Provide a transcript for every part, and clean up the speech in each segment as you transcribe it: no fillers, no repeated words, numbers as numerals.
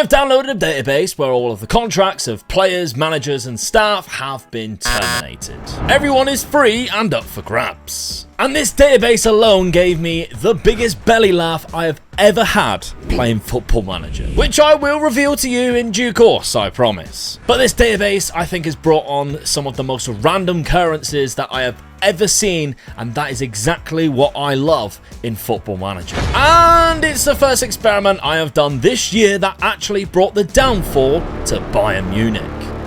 I've downloaded a database where all of the contracts of players, managers and staff have been terminated. Everyone is free and up for grabs. And this database alone gave me the biggest belly laugh I have ever had playing Football Manager, which I will reveal to you in due course, I promise. But this database, I think, has brought on some of the most random occurrences that I have ever seen, and that is exactly what I love in Football Manager. And it's the first experiment I have done this year that actually brought the downfall to Bayern Munich.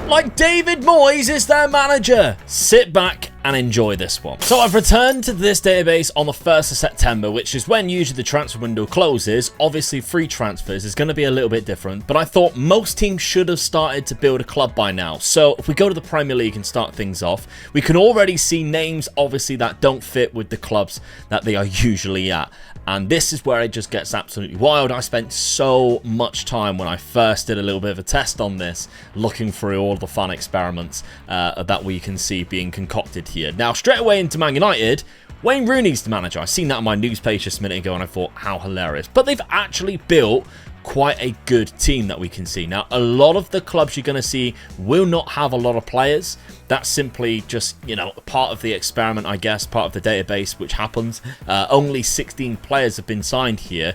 Like David Moyes is their manager. Sit back and enjoy this one. So I've returned to this database on the 1st of September, which is when usually the transfer window closes. Obviously, free transfers is going to be a little bit different, but I thought most teams should have started to build a club by now. So if we go to the Premier League and start things off, we can already see names, obviously, that don't fit with the clubs that they are usually at. And this is where it just gets absolutely wild. I spent so much time when I first did a little bit of a test on this, looking through all the fun experiments that we can see being concocted here. Now, straight away into Man United, Wayne Rooney's the manager. I seen that on my news page just a minute ago and I thought, how hilarious. But they've actually built quite a good team that we can see. Now, a lot of the clubs you're going to see will not have a lot of players. That's simply just, you know, part of the experiment, I guess, part of the database, which happens. Only 16 players have been signed here,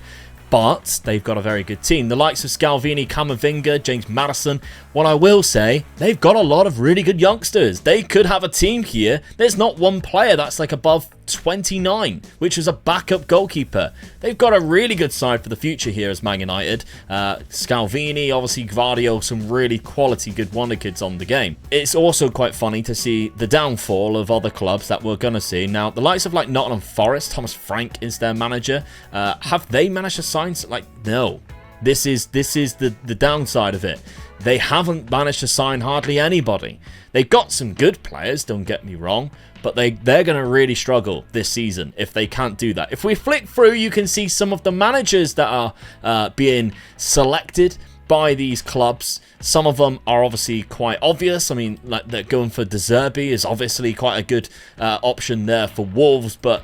but they've got a very good team. The likes of Scalvini, Camavinga, James Maddison. What I will say, they've got a lot of really good youngsters. They could have a team here. There's not one player that's like above 29, which is a backup goalkeeper. They've got a really good side for the future here as Man United. Scalvini, obviously Gvardio, some really quality good wonder kids on the game. It's also quite funny to see the downfall of other clubs that we're going to see. Now, the likes of like Nottingham Forest, Thomas Frank is their manager. Have they managed to sign? Like, no. This is the downside of it. They haven't managed to sign hardly anybody. They've got some good players, don't get me wrong, but they're going to really struggle this season if they can't do that. If we flick through, you can see some of the managers that are being selected by these clubs. Some of them are obviously quite obvious. I mean, like they're going for De Zerbi is obviously quite a good option there for Wolves, but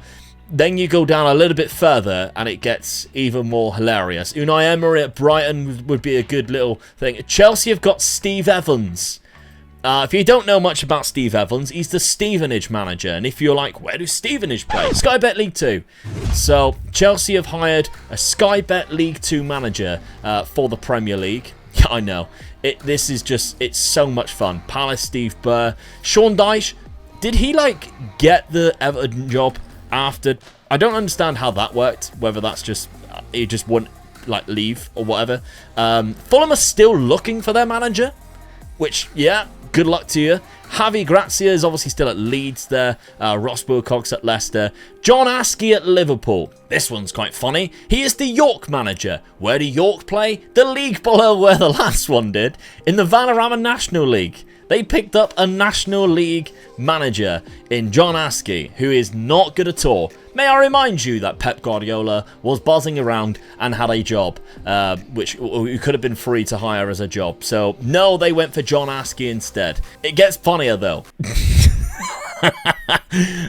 then you go down a little bit further and it gets even more hilarious. Unai Emery at Brighton would be a good little thing. Chelsea have got Steve Evans. If you don't know much about Steve Evans, he's the Stevenage manager. And if you're like, where do Stevenage play? Sky Bet League 2. So Chelsea have hired a Sky Bet League 2 manager for the Premier League. Yeah, I know. It's so much fun. Palace, Steve Burr. Sean Dyche, did he like get the Everton job after? I don't understand how that worked, whether that's just he just wouldn't like leave or whatever. Fulham are still looking for their manager, which, yeah, good luck to you. Javi Gracia is obviously still at Leeds there. Ross Wilcox at Leicester. John Askey at Liverpool. This one's quite funny. He is the York manager. Where do York play? The league below where the last one did, in the Vanarama National League. They picked up a National League manager in John Askey, who is not good at all. May I remind you that Pep Guardiola was buzzing around and had a job, which could have been free to hire as a job. So, no, they went for John Askey instead. It gets funnier, though.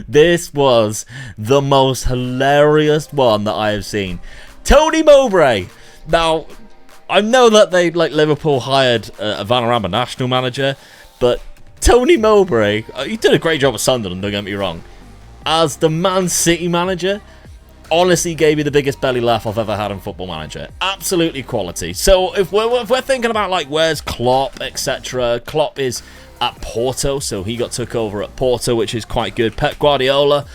This was the most hilarious one that I have seen. Tony Mowbray. Now, I know that they, like Liverpool, hired a Vanarama national manager, but Tony Mowbray, he did a great job at Sunderland, don't get me wrong. As the Man City manager, honestly gave me the biggest belly laugh I've ever had in Football Manager. Absolutely quality. So if we're thinking about like where's Klopp, etc., Klopp is at Porto, so he got took over at Porto, which is quite good. Pep Guardiola,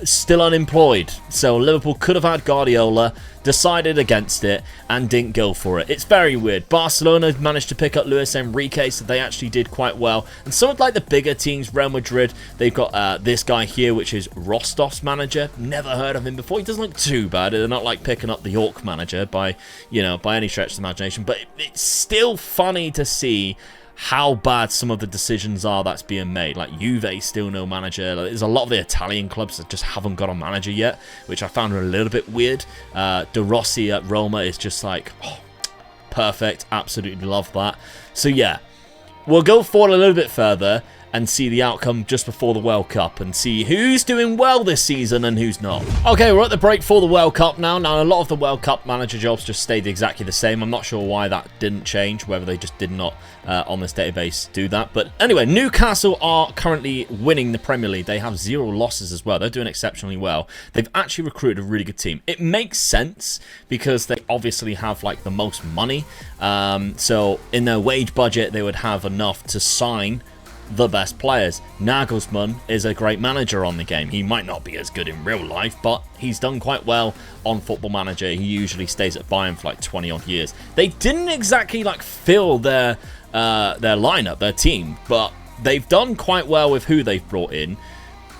still unemployed. So Liverpool could have had Guardiola, decided against it, and didn't go for it. It's very weird. Barcelona managed to pick up Luis Enrique, so they actually did quite well. And some of like the bigger teams, Real Madrid, they've got this guy here, which is Rostov's manager. Never heard of him before. He doesn't look too bad. They're not like picking up the York manager by any stretch of the imagination. But it's still funny to see how bad some of the decisions are that's being made. Like Juve, still no manager. There's a lot of the Italian clubs that just haven't got a manager yet, which I found a little bit weird. De Rossi at Roma is just like, oh, perfect. Absolutely love that. So yeah, we'll go forward a little bit further. and see the outcome just before the World Cup and see who's doing well this season and who's not. Okay, we're at the break for the World Cup now. Now, a lot of the World Cup manager jobs just stayed exactly the same. I'm not sure why that didn't change, whether they just did not on this database do that. But anyway, Newcastle are currently winning the Premier League. They have 0 losses as well. They're doing exceptionally well. They've actually recruited a really good team. It makes sense because they obviously have like the most money. So in their wage budget, they would have enough to sign the best players. Nagelsmann is a great manager on the game. He might not be as good in real life, but he's done quite well on Football Manager. He usually stays at Bayern for like 20 odd years. They didn't exactly like fill their lineup, their team, but they've done quite well with who they've brought in.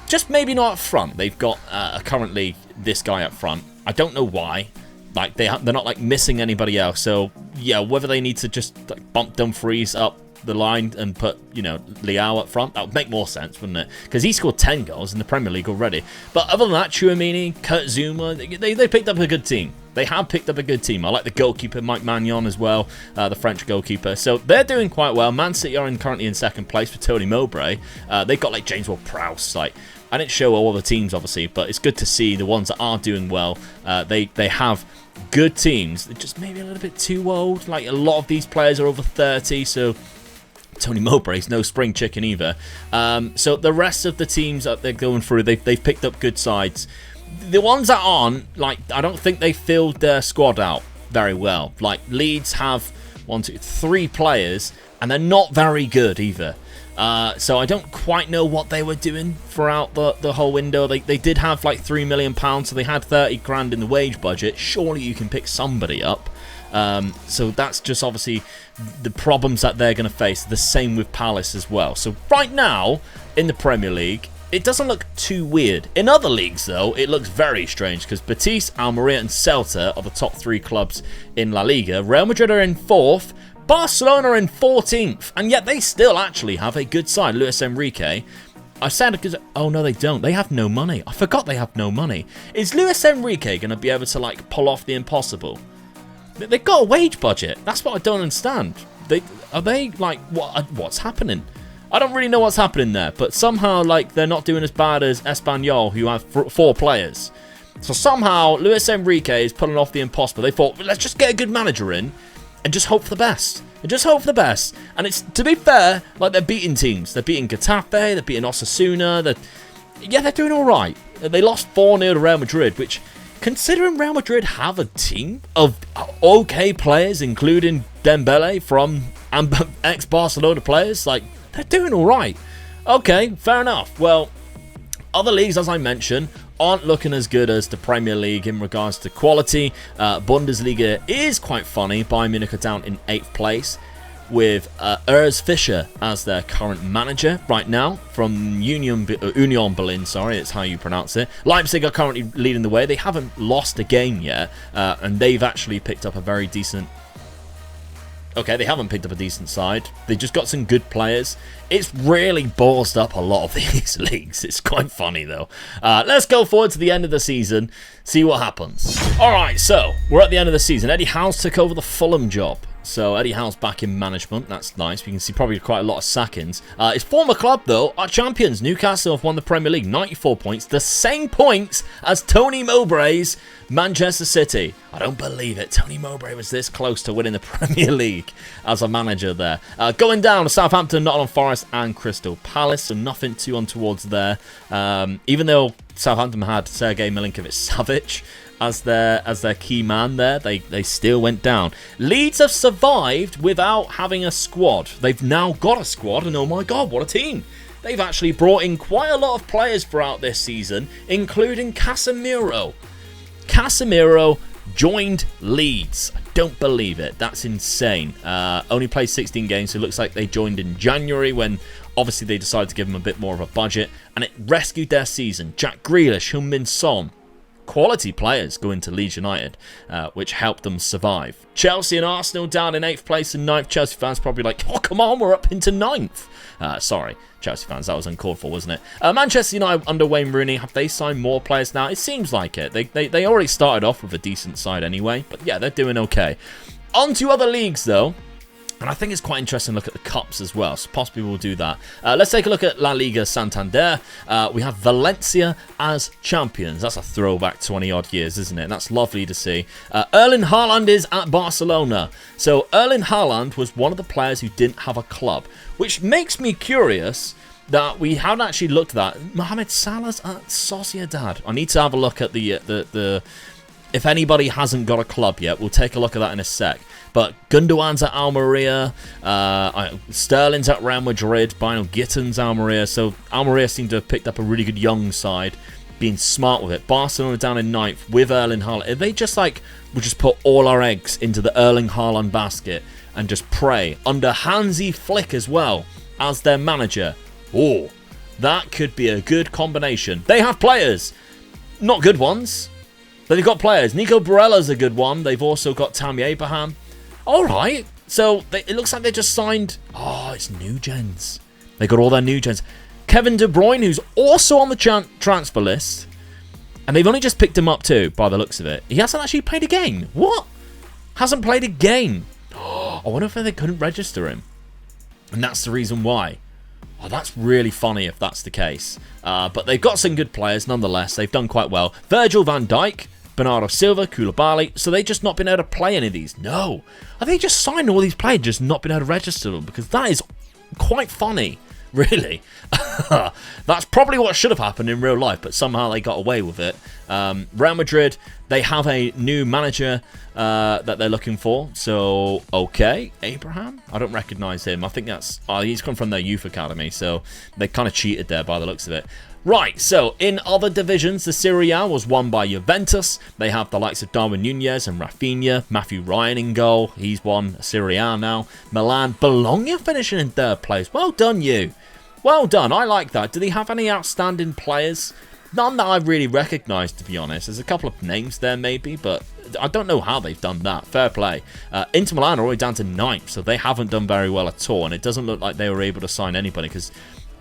Just maybe not up front. They've got currently this guy up front. I don't know why. Like they're not like missing anybody else. So yeah, whether they need to just like bump Dumfries up the line and put, you know, Leao up front, that would make more sense, wouldn't it? Because he scored 10 goals in the Premier League already. But other than that, Tchouaméni, Kurt Zouma, they picked up a good team. They have picked up a good team. I like the goalkeeper, Mike Maignan, as well, the French goalkeeper. So they're doing quite well. Man City are currently in second place for Tony Mowbray. They've got like James Ward-Prowse. Like, I didn't show all the teams, obviously, but it's good to see the ones that are doing well. They have good teams. They're just maybe a little bit too old. Like, a lot of these players are over 30, so Tony Mowbray's no spring chicken either. So the rest of the teams that they're going through, they've picked up good sides. The ones that aren't, like, I don't think they filled their squad out very well. Like, Leeds have 1, 2, 3 players, and they're not very good either. So I don't quite know what they were doing throughout the whole window. They did have like £3 million, so they had 30 grand in the wage budget. Surely you can pick somebody up. So that's just obviously the problems that they're going to face. The same with Palace as well. So right now in the Premier League, it doesn't look too weird. In other leagues, though, it looks very strange because Betis, Almeria and Celta are the top 3 clubs in La Liga. Real Madrid are in 4th. Barcelona are in 14th. And yet they still actually have a good side. Luis Enrique. I said because... Oh, no, they don't. They have no money. I forgot they have no money. Is Luis Enrique going to be able to, like, pull off the impossible? They've got a wage budget. That's what I don't understand. Are they, like, what's happening? I don't really know what's happening there, but somehow, like, they're not doing as bad as Espanyol, who have 4 players. So somehow, Luis Enrique is pulling off the impossible. They thought, let's just get a good manager in and just hope for the best. And it's, to be fair, like, they're beating teams. They're beating Getafe, they're beating Osasuna. They're doing all right. They lost 4-0 to Real Madrid, which, considering Real Madrid have a team of okay players, including Dembele from ex-Barcelona players, like, they're doing all right. Okay, fair enough. Well, other leagues, as I mentioned, aren't looking as good as the Premier League in regards to quality. Bundesliga is quite funny. Bayern Munich are down in 8th place with Urs Fischer as their current manager right now from Union Berlin, sorry, it's how you pronounce it. Leipzig are currently leading the way. They haven't lost a game yet, and they've actually picked up a very decent... Okay, they haven't picked up a decent side. They just got some good players. It's really ballsed up a lot of these leagues. It's quite funny, though. Let's go forward to the end of the season, see what happens. All right, so we're at the end of the season. Eddie Howe's took over the Fulham job. So Eddie Howe's back in management. That's nice. We can see probably quite a lot of sackings. His former club, though, are champions. Newcastle have won the Premier League, 94 points. The same points as Tony Mowbray's Manchester City. I don't believe it. Tony Mowbray was this close to winning the Premier League as a manager there. Going down to Southampton, Nottingham Forest and Crystal Palace. So nothing too untoward there. Even though Southampton had Sergei Milinkovic-Savic as their key man there, they still went down. Leeds have survived without having a squad. They've now got a squad, and oh my god, what a team. They've actually brought in quite a lot of players throughout this season, including Casemiro. Casemiro joined Leeds. I don't believe it. That's insane. Only played 16 games, so it looks like they joined in January when obviously they decided to give him a bit more of a budget, and it rescued their season. Jack Grealish, Heung-min Son, quality players go into Leeds United, which helped them survive. Chelsea and Arsenal down in 8th place and 9th. Chelsea fans probably like, oh, come on, we're up into 9th. Sorry, Chelsea fans, that was uncalled for, wasn't it? Manchester United under Wayne Rooney, have they signed more players now? It seems like it. They already started off with a decent side anyway, but yeah, they're doing okay. On to other leagues, though. And I think it's quite interesting to look at the cups as well, so possibly we'll do that. Let's take a look at La Liga Santander. We have Valencia as champions. That's a throwback 20-odd years, isn't it? That's lovely to see. Erling Haaland is at Barcelona. So Erling Haaland was one of the players who didn't have a club, which makes me curious that we haven't actually looked at that. Mohamed Salah's at Sociedad. I need to have a look at the if anybody hasn't got a club yet, we'll take a look at that in a sec. But Gundogan's at Almeria, Sterling's at Real Madrid, Bino Gitten's Almeria. So Almeria seem to have picked up a really good young side, being smart with it. Barcelona down in 9th with Erling Haaland. Are they just like, we'll just put all our eggs into the Erling Haaland basket and just pray, under Hansi Flick as well as their manager? Oh, that could be a good combination. They have players, not good ones, but they've got players. Nico Barella's a good one. They've also got Tammy Abraham. All right, so it looks like they just signed. Oh, it's new gens. They got all their new gens. Kevin De Bruyne, who's also on the transfer list, and they've only just picked him up too, by the looks of it. He hasn't actually played a game. What? Hasn't played a game. I wonder if they couldn't register him, and that's the reason why. Oh, that's really funny if that's the case. But they've got some good players nonetheless. They've done quite well. Virgil van Dijk, Bernardo Silva, Koulibaly. So they just not been able to play any of these? No. Are they just signing all these players, just not been able to register them? Because that is quite funny, really. That's probably what should have happened in real life, but somehow they got away with it. Real Madrid, they have a new manager that they're looking for. So, okay, Abraham? I don't recognise him. I think that's... he's come from their youth academy, so they kind of cheated there by the looks of it. Right, so in other divisions, the Serie A was won by Juventus. They have the likes of Darwin Nunez and Rafinha, Matthew Ryan in goal. He's won Serie A now. Milan, Bologna finishing in 3rd place. Well done, you. Well done, I like that. Do they have any outstanding players? None that I really recognise, to be honest. There's a couple of names there, maybe, but I don't know how they've done that. Fair play. Inter Milan are already down to 9th, so they haven't done very well at all, and it doesn't look like they were able to sign anybody, because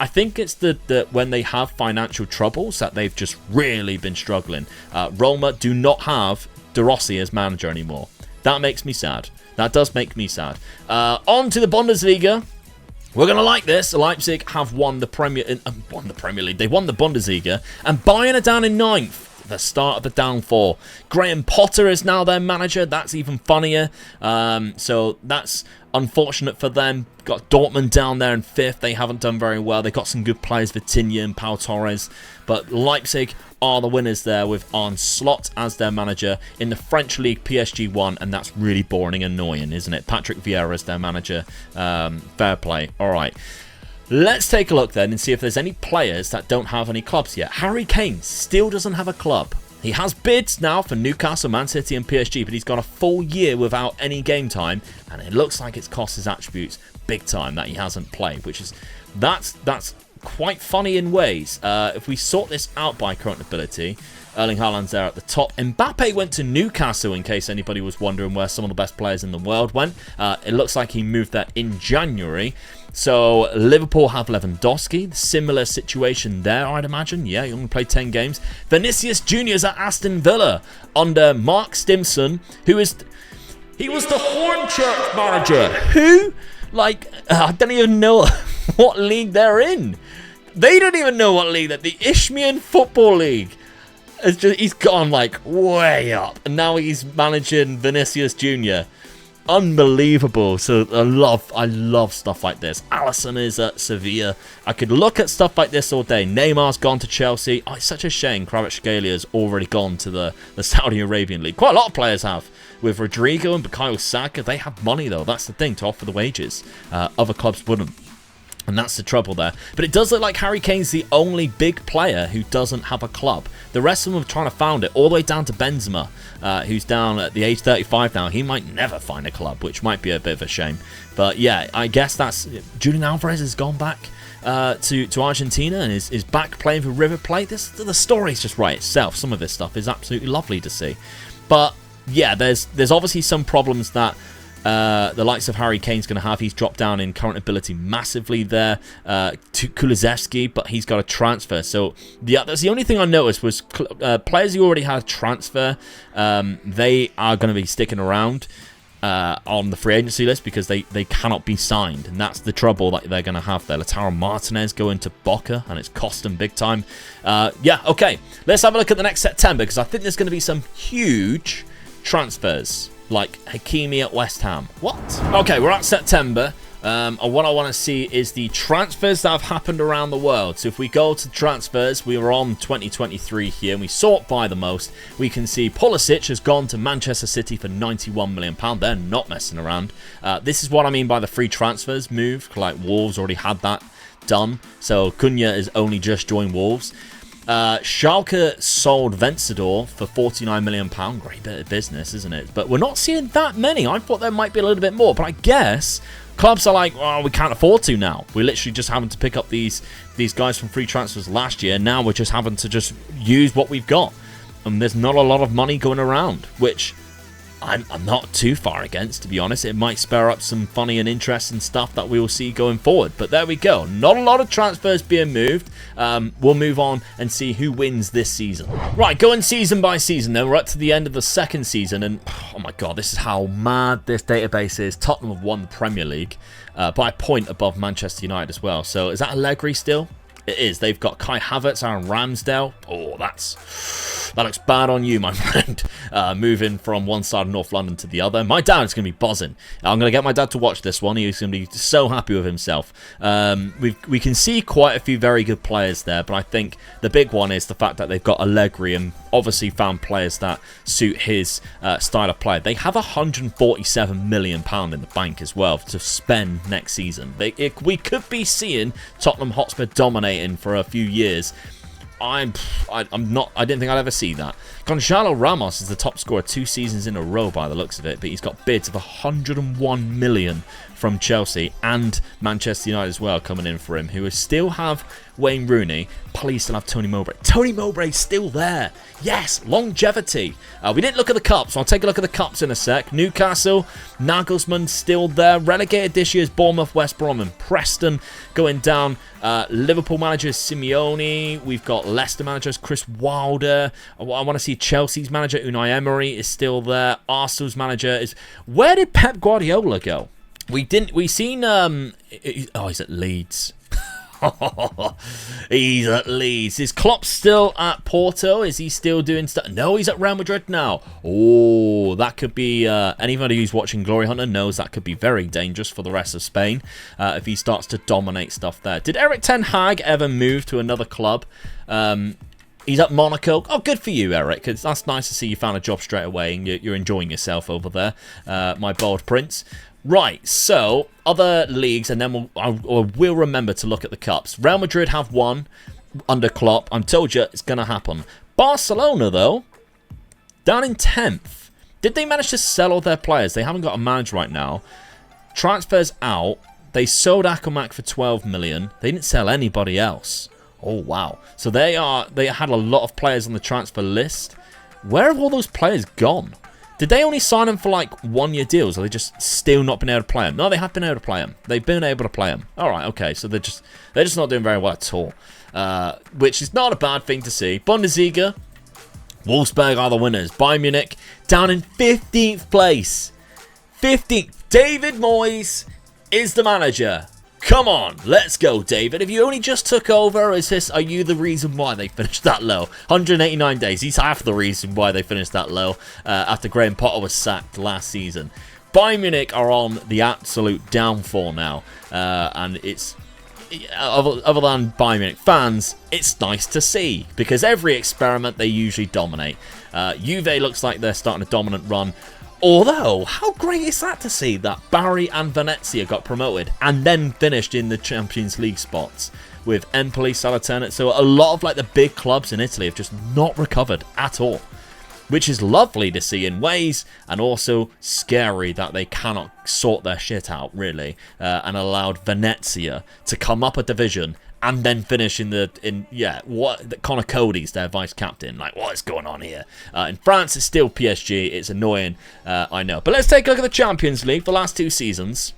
I think it's the when they have financial troubles that they've just really been struggling. Roma do not have De Rossi as manager anymore. That makes me sad. That does make me sad. On to the Bundesliga. We're going to like this. Leipzig have won the Premier League. They won the Bundesliga. And Bayern are down in 9th. The start of the downfall. Graham Potter is now their manager. That's even funnier. So that's unfortunate for them. Got Dortmund down there in 5th. They haven't done very well. They got some good players, Vitinha and Pau Torres. But Leipzig are the winners there with Arne Slot as their manager. In the French league, PSG won, and that's really boring and annoying, isn't it? Patrick Vieira is their manager. Fair play. All right. Let's take a look then and see if there's any players that don't have any clubs yet. Harry Kane still doesn't have a club. He has bids now for Newcastle, Man City and PSG, but he's got a full year without any game time, and it looks like it's cost his attributes big time that he hasn't played, which is that's quite funny in ways. If we sort this out by current ability, Erling Haaland's there at the top. Mbappe went to Newcastle, in case anybody was wondering where some of the best players in the world went. It looks like he moved that in January. So Liverpool have Lewandowski. Similar situation there, I'd imagine. Yeah, he only played 10 games. Vinicius Jr. is at Aston Villa under Mark Stimson, he was the Hornchurch manager. Who? I don't even know what league they're in. They don't even know what league that. The Isthmian Football League. He's gone way up, and now he's managing Vinicius Jr. Unbelievable. So I love stuff like this. Alisson is at Sevilla. I could look at stuff like this all day. Neymar's gone to Chelsea. Oh, it's such a shame Kvaratskhelia already gone to the Saudi Arabian League. Quite a lot of players have. With Rodrigo and Bukayo Saka, they have money though. That's the thing, to offer the wages. Other clubs wouldn't. And that's the trouble there. But it does look like Harry Kane's the only big player who doesn't have a club. The rest of them are trying to find it, all the way down to Benzema, who's down at the age 35 now. He might never find a club, which might be a bit of a shame. But yeah, I guess that's... Julian Alvarez has gone back to Argentina and is back playing for River Plate. The story's just right itself. Some of this stuff is absolutely lovely to see. But yeah, there's obviously some problems that... the likes of Harry Kane's going to have. He's dropped down in current ability massively there to Kulusevski, but he's got a transfer. So that's the only thing I noticed was players who already had a transfer, they are going to be sticking around. on the free agency list because they cannot be signed, and that's the trouble that they're going to have there. Lautaro Martinez going to Boca, and it's cost them big time. Yeah, okay. Let's have a look at the next September, because I think there's going to be some huge transfers, like Hakimi at West Ham. What? Okay, we're at September. And what I want to see is the transfers that have happened around the world. So if we go to transfers, we are on 2023 here, and we sort by the most. We can see Pulisic has gone to Manchester City for £91 million. They're not messing around. This is what I mean by the free transfers move. Like Wolves already had that done. So Cunha has only just joined Wolves. Schalke sold Vencedor for £49 million. Great bit of business, isn't it? But we're not seeing that many. I thought there might be a little bit more, but I guess clubs are like, well, we can't afford to now. We're literally just having to pick up these guys from free transfers last year. Now we're just having to just use what we've got. And there's not a lot of money going around, which I'm not too far against, to be honest. It might spur up some funny and interesting stuff that we will see going forward. But there we go. Not a lot of transfers being moved. We'll move on and see who wins this season. Right, going season by season then. We're up to the end of the second season. And, oh my God, this is how mad this database is. Tottenham have won the Premier League by a point above Manchester United as well. So is that Allegri still? It is. They've got Kai Havertz, Aaron Ramsdale. Oh, that looks bad on you, my friend. Moving from one side of North London to the other. My dad's going to be buzzing. I'm going to get my dad to watch this one. He's going to be so happy with himself. We can see quite a few very good players there, but I think the big one is the fact that they've got Allegri and obviously found players that suit his style of play. They have £147 million in the bank as well to spend next season. We could be seeing Tottenham Hotspur dominating for a few years. I didn't think I'd ever see that. Gonzalo Ramos is the top scorer 2 seasons in a row by the looks of it, but he's got bids of £101 million from Chelsea and Manchester United as well coming in for him, who still have Wayne Rooney. Please still have Tony Mowbray. Tony Mowbray's still there. Yes, longevity. We didn't look at the cups, so I'll take a look at the cups in a sec. Newcastle, Nagelsmann still there. Relegated this year's Bournemouth, West Brom and Preston going down. Liverpool manager Simeone. We've got Leicester managers Chris Wilder. I want to see Chelsea's manager Unai Emery is still there. Arsenal's manager is... Where did Pep Guardiola go? We seen he's at Leeds. He's at Leeds. Is Klopp still at Porto? Is he still doing stuff? No, he's at Real Madrid now. Oh, that could be... anybody who's watching Glory Hunter knows that could be very dangerous for the rest of Spain if he starts to dominate stuff there. Did Eric Ten Hag ever move to another club? He's at Monaco. Oh, good for you, Eric. That's nice to see you found a job straight away and you're enjoying yourself over there, my bold prince. Right, so other leagues, and then we'll remember to look at the cups. Real Madrid have won under Klopp. I told you it's going to happen. Barcelona, though, down in 10th. Did they manage to sell all their players? They haven't got a manager right now. Transfers out. They sold Akumak for 12 million. They didn't sell anybody else. Oh, wow. So they had a lot of players on the transfer list. Where have all those players gone? Did they only sign them for like 1-year deals, or they just still not been able to play them? No, they have been able to play them. They've been able to play them. All right, okay. So they're just not doing very well at all, which is not a bad thing to see. Bundesliga, Wolfsburg are the winners. Bayern Munich down in 15th place. 15th. David Moyes is the manager. Come on, let's go, David. If you only just took over, are you the reason why they finished that low? 189 days. He's half the reason why they finished that low after Graham Potter was sacked last season. Bayern Munich are on the absolute downfall now, and it's other than Bayern Munich fans, it's nice to see because every experiment they usually dominate. Juve looks like they're starting a dominant run. Although, how great is that to see that Bari and Venezia got promoted and then finished in the Champions League spots with Empoli, Salernitana. So a lot of like the big clubs in Italy have just not recovered at all, which is lovely to see in ways and also scary that they cannot sort their shit out really and allowed Venezia to come up a division and then finish Connor Cody's their vice captain. Like, what is going on here? In France, it's still PSG. It's annoying, I know. But let's take a look at the Champions League. The last 2 seasons,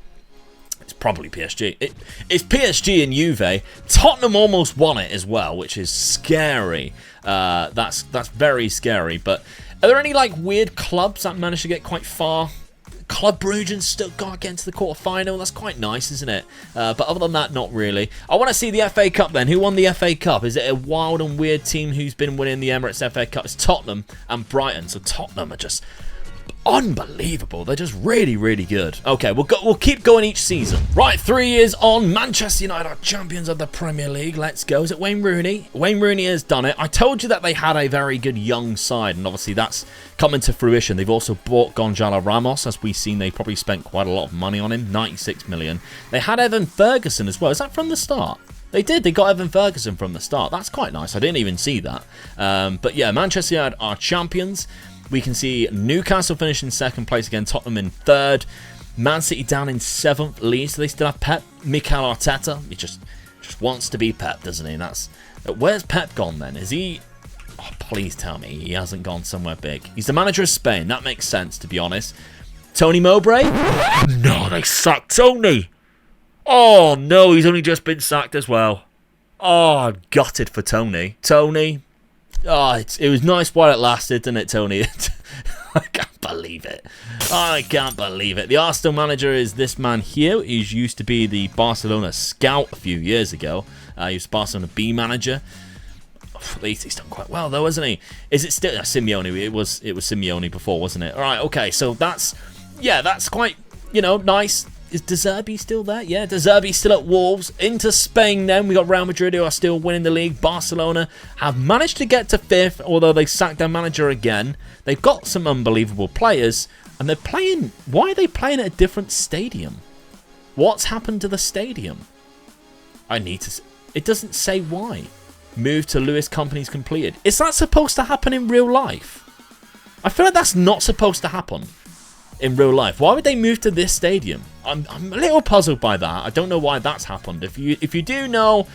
it's probably PSG. It's PSG and Juve. Tottenham almost won it as well, which is scary. That's very scary. But are there any like weird clubs that managed to get quite far? Club Brugge and Stuttgart getting to the quarter-final. That's quite nice, isn't it? But other than that, not really. I want to see the FA Cup then. Who won the FA Cup? Is it a wild and weird team who's been winning the Emirates FA Cup? It's Tottenham and Brighton. So Tottenham are just unbelievable. They're just really, really good. Okay, we'll keep going each season. Right, 3 years on. Manchester United are champions of the Premier League. Let's go. Is it Wayne Rooney? Wayne Rooney has done it. I told you that they had a very good young side, and obviously that's coming to fruition. They've also bought Gonzalo Ramos. As we've seen, they probably spent quite a lot of money on him, 96 million. They had Evan Ferguson as well. Is that from the start? They did. They got Evan Ferguson from the start. That's quite nice. I didn't even see that. But yeah, Manchester United are champions. We can see Newcastle finish in second place again, Tottenham in third, Man City down in 7th, Leeds. Do they still have Pep? Mikel Arteta, he just wants to be Pep, doesn't he? And where's Pep gone then? Is he? Oh, please tell me he hasn't gone somewhere big. He's the manager of Spain. That makes sense, to be honest. Tony Mowbray? No, they sacked Tony. Oh no, he's only just been sacked as well. Oh, I'm gutted for Tony. Tony. Oh, it was nice while it lasted, didn't it, Tony? I can't believe it. I can't believe it. The Arsenal manager is this man here. He used to be the Barcelona scout a few years ago. He was Barcelona B manager. At least he's done quite well, though, hasn't he? Is it still Simeone? It was Simeone before, wasn't it? All right, okay. So that's quite nice. Is De Zerbi still there? Yeah, De Zerbi still at Wolves. Into Spain then. We got Real Madrid who are still winning the league. Barcelona have managed to get to 5th, although they sacked their manager again. They've got some unbelievable players, and they're playing... Why are they playing at a different stadium? What's happened to the stadium? I need to... It doesn't say why. Move to Lewis Company's completed. Is that supposed to happen in real life? I feel like that's not supposed to happen in real life. Why would they move to this stadium? I'm a little puzzled by that. I don't know why that's happened. If you do know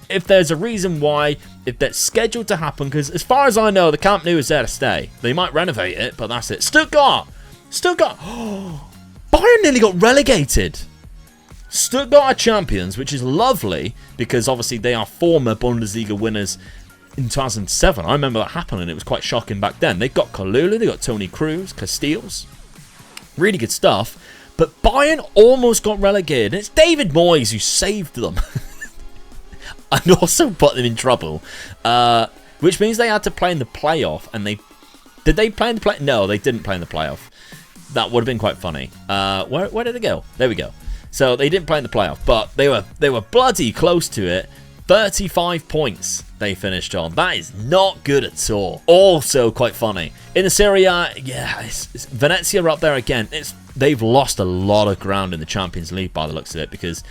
if there's a reason why, if that's scheduled to happen, because as far as I know, the Camp Nou is there to stay. They might renovate it, but that's it. Stuttgart! Oh, Bayern nearly got relegated. Stuttgart are champions, which is lovely, because obviously they are former Bundesliga winners in 2007. I remember that happening. It was quite shocking back then. They've got Kalulu, they've got Tony Cruz, Casteels. Really good stuff. But Bayern almost got relegated. And it's David Moyes who saved them. And also put them in trouble. Which means they had to play in the playoff. And did they play in the play? No, they didn't play in the playoff. That would have been quite funny. Where did they go? There we go. So they didn't play in the playoff. But they were bloody close to it. 35 points they finished on. That is not good at all. Also quite funny. In the Serie A, yeah, it's Venezia are up there again. They've lost a lot of ground in the Champions League by the looks of it, because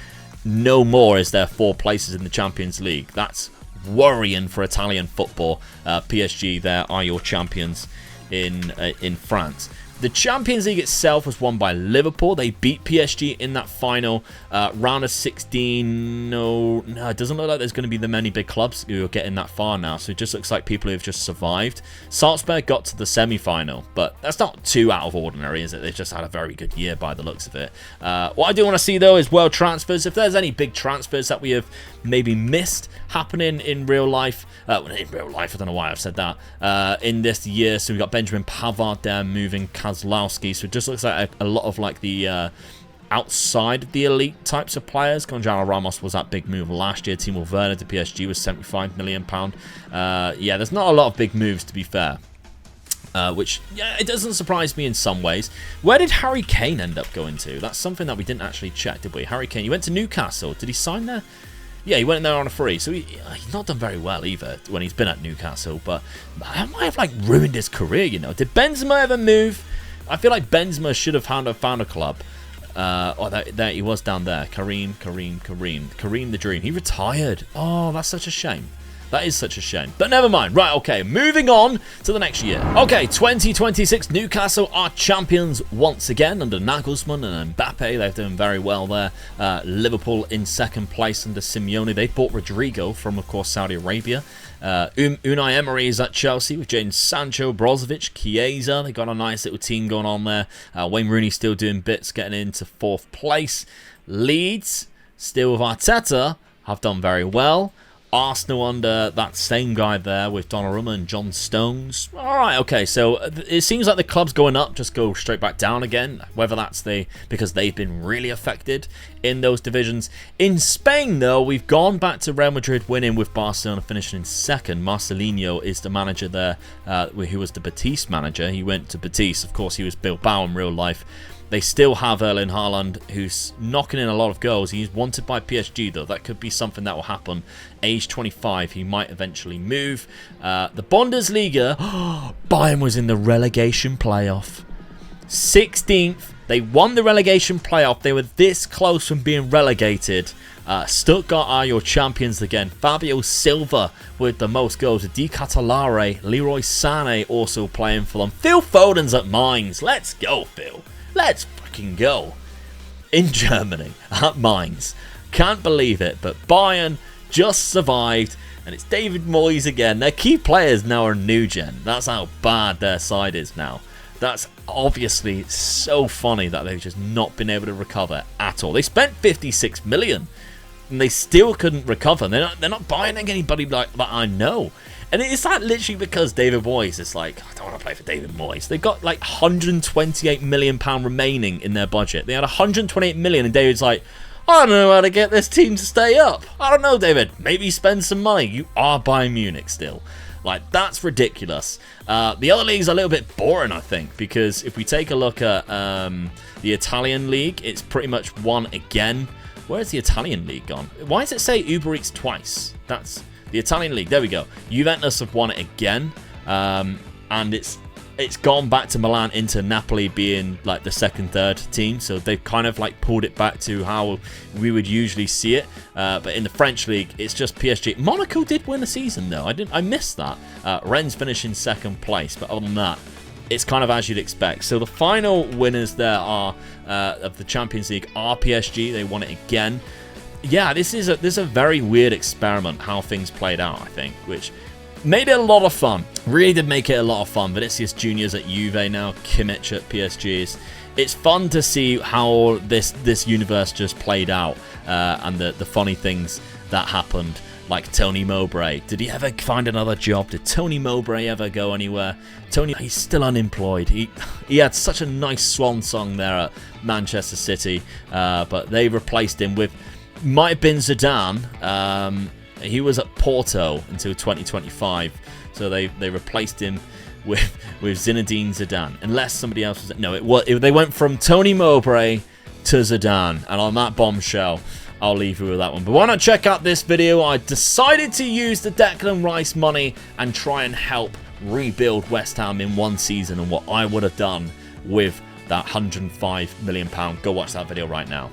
no more is there 4 places in the Champions League. That's worrying for Italian football. PSG there are your champions in France. The Champions League itself was won by Liverpool. They beat PSG in that final round of 16. No, it doesn't look like there's going to be the many big clubs who are getting that far now. So it just looks like people who have just survived. Salzburg got to the semi-final, but that's not too out of ordinary, is it? They've just had a very good year by the looks of it. What I do want to see, though, is world transfers. If there's any big transfers that we have maybe missed happening in real life, I don't know why I've said that, in this year. So we've got Benjamin Pavard there moving, Kozlowski. So it just looks like a lot of like the outside of the elite types of players. Gonzalo Ramos was that big move last year. Timo Werner to PSG was £75 million. Yeah, there's not a lot of big moves, to be fair. Which, yeah, it doesn't surprise me in some ways. Where did Harry Kane end up going to? That's something that we didn't actually check, did we? Harry Kane, he went to Newcastle. Did he sign there? Yeah, he went in there on a free, so he's not done very well either when he's been at Newcastle, but that might have, like, ruined his career, you know. Did Benzema ever move? I feel like Benzema should have found a club. There he was down there. Kareem the Dream. He retired. Oh, that's such a shame. That is such a shame. But never mind. Right, okay. Moving on to the next year. Okay, 2026. Newcastle are champions once again under Nagelsmann and Mbappe. They're doing very well there. Liverpool in second place under Simeone. They bought Rodrigo from, of course, Saudi Arabia. Unai Emery is at Chelsea with Jadon Sancho, Brozovic, Chiesa. They got a nice little team going on there. Wayne Rooney still doing bits, getting into 4th place. Leeds, still with Arteta, have done very well. Arsenal under that same guy there with Donnarumma and John Stones. Alright, okay, so it seems like the club's going up, just go straight back down again. Whether that's because they've been really affected in those divisions. In Spain, though, we've gone back to Real Madrid winning with Barcelona finishing in second. Marcelinho is the manager there, who was the Betis manager. He went to Betis. Of course, he was Bilbao in real life. They still have Erling Haaland, who's knocking in a lot of goals. He's wanted by PSG, though. That could be something that will happen. Age 25, he might eventually move. The Bundesliga, Bayern was in the relegation playoff. 16th, they won the relegation playoff. They were this close from being relegated. Stuttgart are your champions again. Fabio Silva with the most goals. Di Catalare, Leroy Sané also playing for them. Phil Foden's at Mainz. Let's go, Phil. Let's fucking go. In Germany, at Mainz. Can't believe it, but Bayern just survived, and it's David Moyes again. Their key players now are new gen. That's how bad their side is now. That's obviously so funny that they've just not been able to recover at all. They spent 56 million, and they still couldn't recover. They're not buying anybody like that I know. And it's like literally because David Moyes is like, I don't want to play for David Moyes. They've got like £128 million remaining in their budget. They had 128 million, and David's like, I don't know how to get this team to stay up. I don't know, David. Maybe spend some money. You are Bayern Munich still. Like, that's ridiculous. The other league's a little bit boring, I think, because if we take a look at the Italian league, it's pretty much won again. Where's the Italian league gone? Why does it say Uber Eats twice? That's the Italian league. There we go. Juventus have won it again, and it's gone back to Milan, Inter, Napoli being like the second, third team. So they've kind of like pulled it back to how we would usually see it. But in the French league, it's just PSG. Monaco did win a season though. I missed that. Rennes finishing second place, but other than that, it's kind of as you'd expect. So the final winners there are of the Champions League are PSG. They won it again. Yeah, this is a very weird experiment how things played out, I think, which made it a lot of fun. Really did make it a lot of fun. Vinicius Junior's at Juve now, Kimmich at PSG. It's fun to see how this universe just played out, and the funny things that happened. Like Tony Mowbray. Did he ever find another job? Did Tony Mowbray ever go anywhere? Tony, he's still unemployed. He had such a nice swan song there at Manchester City, but they replaced him with, might have been Zidane. He was at Porto until 2025, so they replaced him with Zinedine Zidane, unless somebody else was. No, they went from Tony Mowbray to Zidane, and on that bombshell, I'll leave you with that one. But why not check out this video? I decided to use the Declan Rice money and try and help rebuild West Ham in one season, and what I would have done with that £105 million. Go watch that video right now.